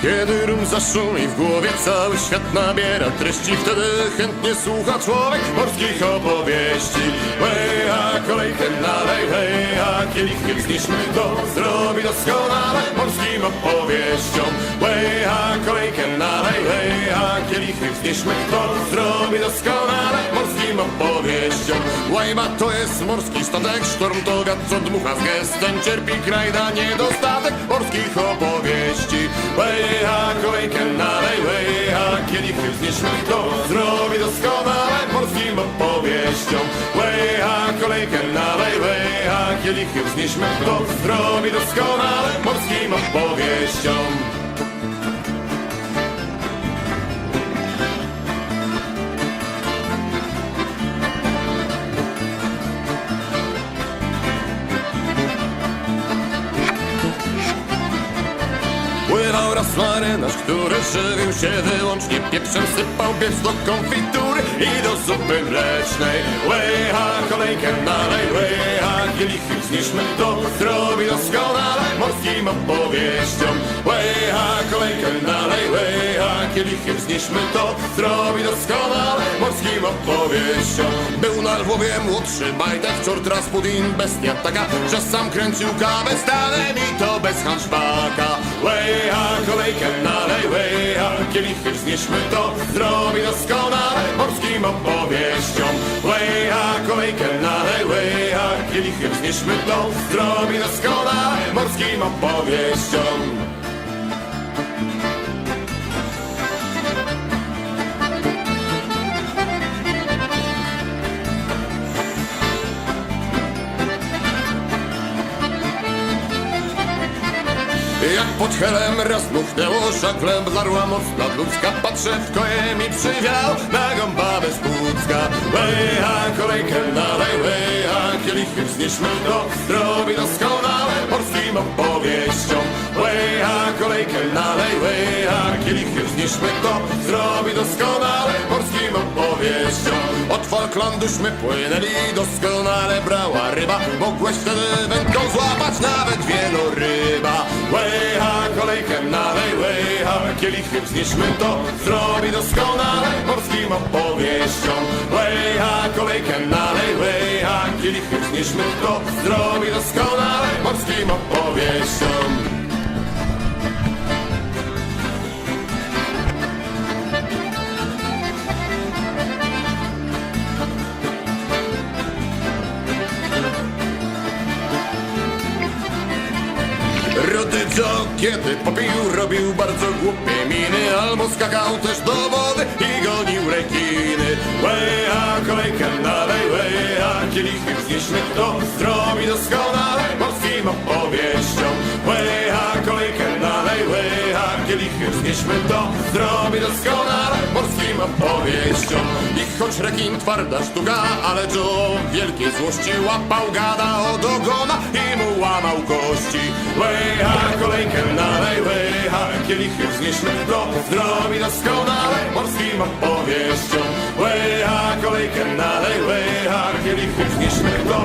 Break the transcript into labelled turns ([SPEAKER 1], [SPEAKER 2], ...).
[SPEAKER 1] Kiedy rum zaszumi w głowie, cały świat nabiera treści. Wtedy chętnie słucha człowiek morskich opowieści. Hej, a kolejkę nalej, hej, a kielichy zniszmy, to zrobi doskonale morskim opowieściom. Hej, a kolejkę nalej, hej, a kielichy zniszmy, to zrobi doskonale morskim opowieściom. Łajba to jest morski statek, sztorm to wiatr, co dmucha z gestem. Cierpi kraj na niedostatek morskich opowieści. Hej, a kolejkę nalej, hej, a kielichy wznieśmy, to zrobi doskonale morskim opowieściom. Hej, a kolejkę nalej, hej, a kielichy wznieśmy, to zrobi doskonale morskim opowieściom. Pływał raz marynarz, który żywił się wyłącznie pieprzem. Sypał pieprz do konfitury i do zupy mlecznej. Łycha, kolejkę nalej, łycha, kielichy wznieśmy, to zrobi doskonale morskim opowieściom. Łycha, kolejkę nalej, łycha, kielichy wznieśmy, to zrobi doskonale morskim opowieściom. Był na Lwowie młodszy bajtek, czort Rasputin, bestia taka, że sam kręcił kawę z danem i to bez hanszpaka. Łycha, kolejkę nalej, łycha, kielichy wznieśmy, to zrobi doskonale morskim opowieściom. Łycha, kolejkę nalej, łycha, kielichy wznieśmy, to zrobi doskonale morskim opowieściom. Jak pod helem raz buchnęło, żagle blarła mocna ludzka. Patrzę w koje mi przywiał na gąbawę z Pucka. Łycha, kolejkę nalej, łycha, kielichy wznieśmy, to zrobi doskonale morskim opowieściom. Łycha, kolejkę nalej, łycha, kielichy wznieśmy, to zrobi doskonale morskim opowieściom. Od Falklanduśmy płynęli, doskonale brała ryba. Mogłeś wtedy wędką złapać nawet wieloryba. Łycha, kolejkę nalej, łycha, kielichy wznieśmy, to zrobi doskonale morskim opowieściom. Łycha, kolejkę nalej, łycha, kielichy wznieśmy, to zrobi doskonale morskim opowieściom. Rudy Joe, kiedy popił, robił bardzo głupie miny, albo skakał też do wody i gonił rekiny. Łycha, kolejkę nalej, łycha, kielichy wznieśmy, to zrobi doskonale morskim opowieściom. Łycha, kolejkę nalej, łycha, kielichy wznieśmy, to zrobi doskonale morskim opowieściom. I choć rekin twarda sztuka, ale Joe w wielkiej złości łapał gada od ogona i mu łamał kości. Łycha, kolejkę nalej, łycha, kielichy wznieśmy, to zrobi doskonale morskim opowieściom. Łycha, kolejkę nalej, łycha, kielichy wznieśmy, to